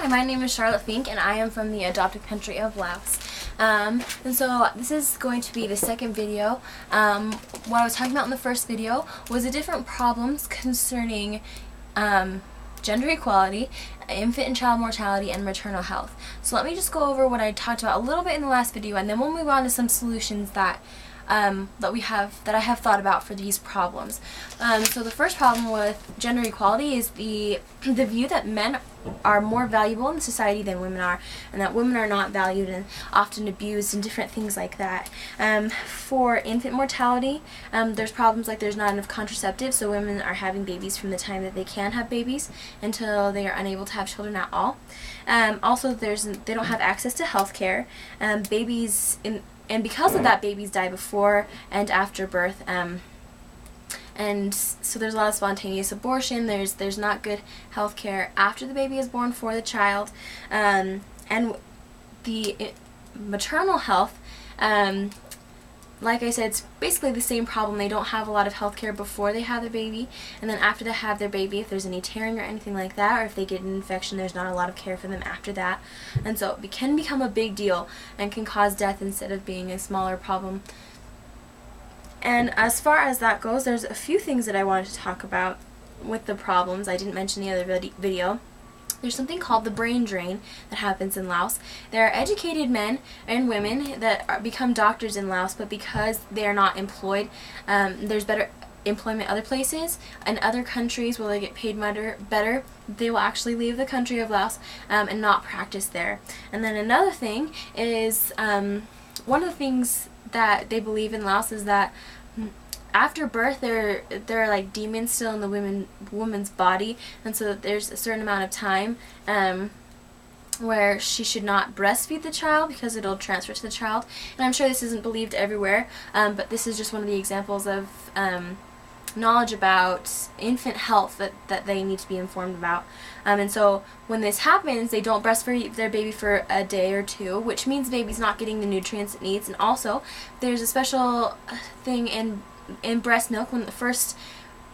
my name is Charlotte Fink, and I am from the adopted country of Laos. And so this is going to be the second video. What I was talking about in the first video was the different problems concerning gender equality, infant and child mortality, and maternal health. So let me just go over what I talked about a little bit in the last video, and then we'll move on to some solutions that I have thought about for these problems. So the first problem with gender equality is the view that men are more valuable in society than women are, and that women are not valued and often abused and different things like that. For infant mortality, there's problems like there's not enough contraceptives, so women are having babies from the time that they can have babies until they are unable to have children at all. Also, they don't have access to health care. And because of that, babies die before and after birth, and so there's a lot of spontaneous abortion. There's not good health care after the baby is born for the child, and the maternal health, like I said, it's basically the same problem. They don't have a lot of health care before they have their baby, and then after they have their baby, if there's any tearing or anything like that, or if they get an infection, there's not a lot of care for them after that. And so it can become a big deal and can cause death instead of being a smaller problem. And as far as that goes, there's a few things that I wanted to talk about with the problems. I didn't mention the other video. There's something called the brain drain that happens in Laos. There are educated men and women that become doctors in Laos, but because they are not employed, there's better employment other places. In other countries where they get paid better, they will actually leave the country of Laos and not practice there. And then another thing is, one of the things that they believe in Laos is that after birth, there are like demons still in the woman's body, and so there's a certain amount of time where she should not breastfeed the child because it'll transfer to the child. And I'm sure this isn't believed everywhere, but this is just one of the examples of knowledge about infant health that they need to be informed about. And so when this happens, they don't breastfeed their baby for a day or two, which means the baby's not getting the nutrients it needs. And also, there's a special thing in breast milk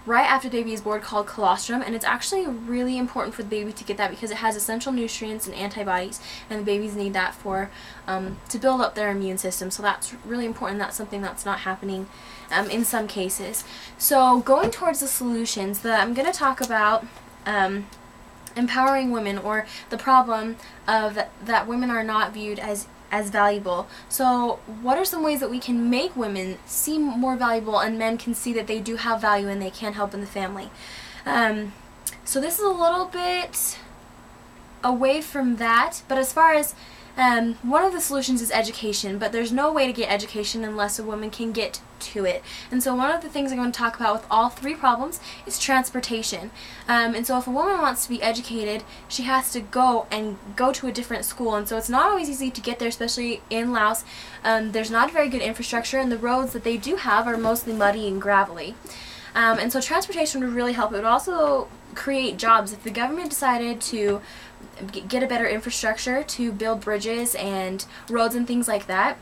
right after the baby is born called colostrum, and it's actually really important for the baby to get that because it has essential nutrients and antibodies, and the babies need that for to build up their immune system. So that's really important. That's something that's not happening in some cases. So going towards the solutions, I'm going to talk about empowering women, or the problem of that women are not viewed as valuable. So what are some ways that we can make women seem more valuable and men can see that they do have value and they can help in the family? So this is a little bit away from that, but as far as one of the solutions is education, but there's no way to get education unless a woman can get to it. And so one of the things I'm going to talk about with all three problems is transportation. And so if a woman wants to be educated, she has to go to a different school, and so it's not always easy to get there, especially in Laos. There's not very good infrastructure, and the roads that they do have are mostly muddy and gravelly. And so transportation would really help. It would also create jobs. If the government decided to get a better infrastructure to build bridges and roads and things like that,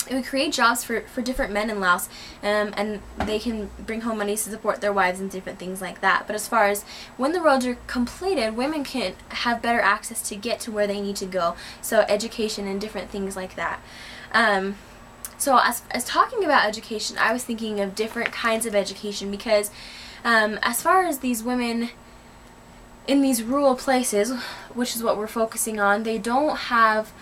it would create jobs for different men in Laos, and they can bring home money to support their wives and different things like that. But as far as when the roads are completed, women can have better access to get to where they need to go, so education and different things like that. So as talking about education, I was thinking of different kinds of education because as far as these women in these rural places, which is what we're focusing on, they don't have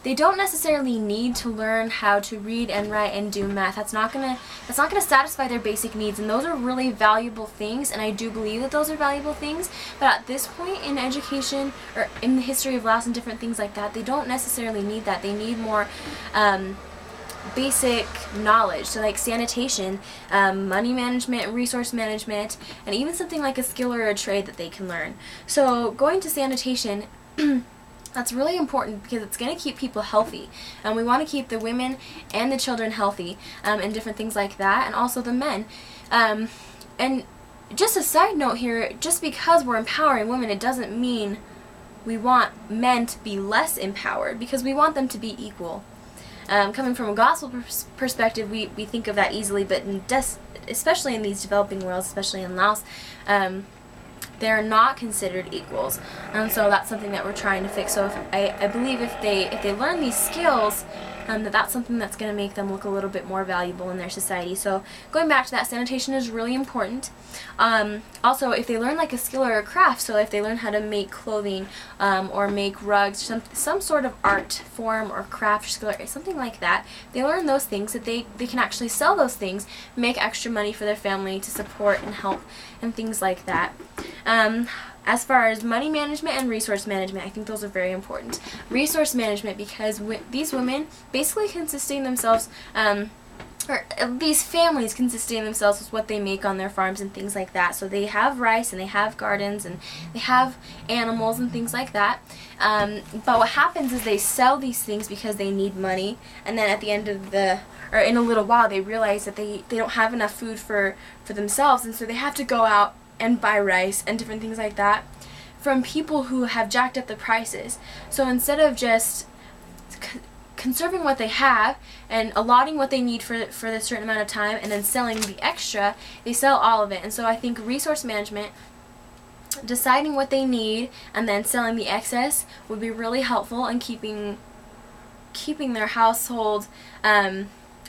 they don't necessarily need to learn how to read and write and do math. That's not gonna satisfy their basic needs, and those are really valuable things, and I do believe that those are valuable things. But at this point in education, or in the history of Laos and different things like that, they don't necessarily need that. They need more basic knowledge, so like sanitation, money management, resource management, and even something like a skill or a trade that they can learn. So going to sanitation that's really important because it's going to keep people healthy, and we want to keep the women and the children healthy, and different things like that, and also the men. And just a side note here, just because we're empowering women, it doesn't mean we want men to be less empowered, because we want them to be equal. Coming from a gospel perspective, we think of that easily, but especially in these developing worlds, especially in Laos, they're not considered equals, and so that's something that we're trying to fix. So I believe if they learn these skills, that's something that's going to make them look a little bit more valuable in their society. So going back to that, sanitation is really important. Also, if they learn like a skill or a craft, so if they learn how to make clothing or make rugs, some sort of art form or craft or skill or something like that, they learn those things, that they can actually sell those things, make extra money for their family to support and help and things like that. As far as money management and resource management, I think those are very important. Resource management, because these women basically consisting themselves, or these families consisting themselves with what they make on their farms and things like that. So they have rice and they have gardens and they have animals and things like that. But what happens is they sell these things because they need money, and then at the end of or in a little while, they realize that they don't have enough food for themselves, and so they have to go out and buy rice and different things like that from people who have jacked up the prices. So instead of just conserving what they have and allotting what they need for a certain amount of time and then selling the extra, they sell all of it. And so I think resource management, deciding what they need and then selling the excess, would be really helpful in keeping their household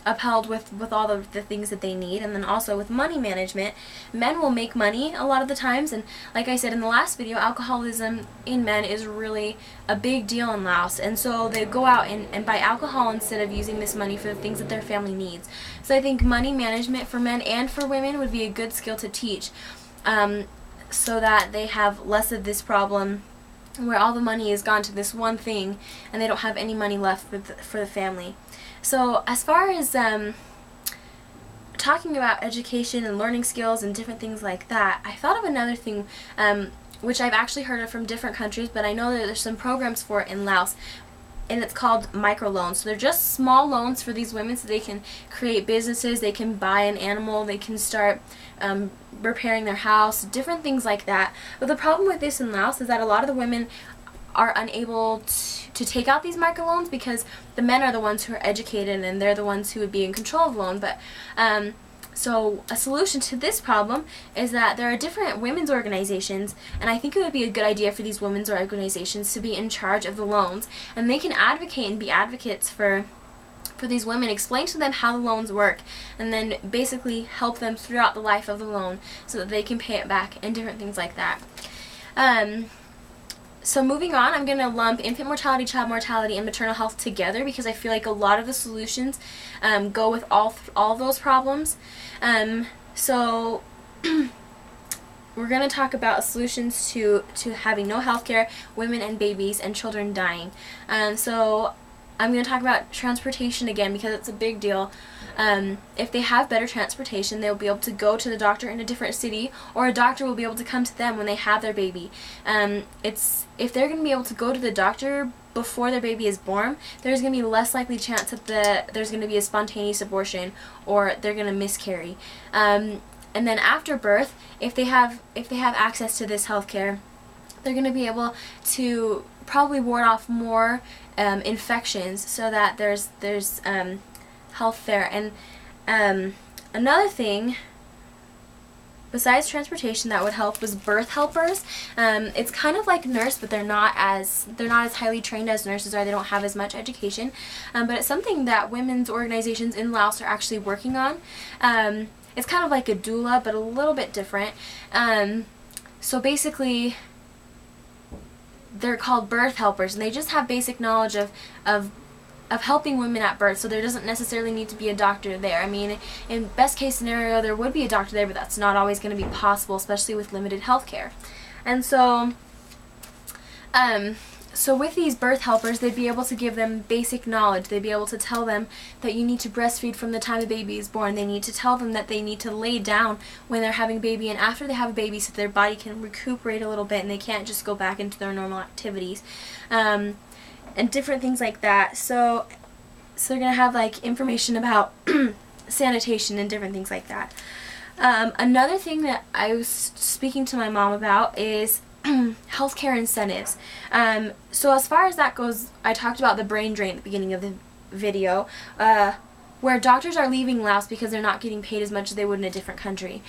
upheld with all the things that they need. And then also with money management, men will make money a lot of the times, and like I said in the last video, alcoholism in men is really a big deal in Laos, and so they go out and buy alcohol instead of using this money for the things that their family needs. So I think money management for men and for women would be a good skill to teach, so that they have less of this problem where all the money is gone to this one thing and they don't have any money left for the family. So as far as talking about education and learning skills and different things like that, I thought of another thing which I've actually heard of from different countries, but I know that there's some programs for it in Laos, and it's called microloans. So they're just small loans for these women so they can create businesses, they can buy an animal, they can start repairing their house, different things like that. But the problem with this in Laos is that a lot of the women are unable to take out these microloans because the men are the ones who are educated and they're the ones who would be in control of the loan. But so a solution to this problem is that there are different women's organizations, and I think it would be a good idea for these women's organizations to be in charge of the loans, and they can advocate and be advocates for these women, explain to them how the loans work, and then basically help them throughout the life of the loan so that they can pay it back and different things like that. So moving on, I'm going to lump infant mortality, child mortality, and maternal health together because I feel like a lot of the solutions go with all of those problems. So we're going to talk about solutions to having no health care, women and babies, and children dying. So I'm going to talk about transportation again because it's a big deal. If they have better transportation, they'll be able to go to the doctor in a different city, or a doctor will be able to come to them when they have their baby. If they're going to be able to go to the doctor before their baby is born, there's going to be less likely chance that there's going to be a spontaneous abortion or they're going to miscarry. And then after birth, if they have access to this health care, they're going to be able to probably ward off more infections so that there's health there. And another thing besides transportation that would help was birth helpers. It's kind of like nurse, but they're not as highly trained as nurses are. They don't have as much education, but it's something that women's organizations in Laos are actually working on. It's kind of like a doula, but a little bit different. So basically, they're called birth helpers, and they just have basic knowledge of helping women at birth, so there doesn't necessarily need to be a doctor there. I mean, in best case scenario, there would be a doctor there, but that's not always going to be possible, especially with limited health care. And so, so with these birth helpers, they'd be able to give them basic knowledge. They'd be able to tell them that you need to breastfeed from the time the baby is born. They need to tell them that they need to lay down when they're having a baby and after they have a baby so their body can recuperate a little bit and they can't just go back into their normal activities. And different things like that. So they're going to have like information about sanitation and different things like that. Another thing that I was speaking to my mom about is healthcare incentives. So as far as that goes, I talked about the brain drain at the beginning of the video, where doctors are leaving Laos because they're not getting paid as much as they would in a different country.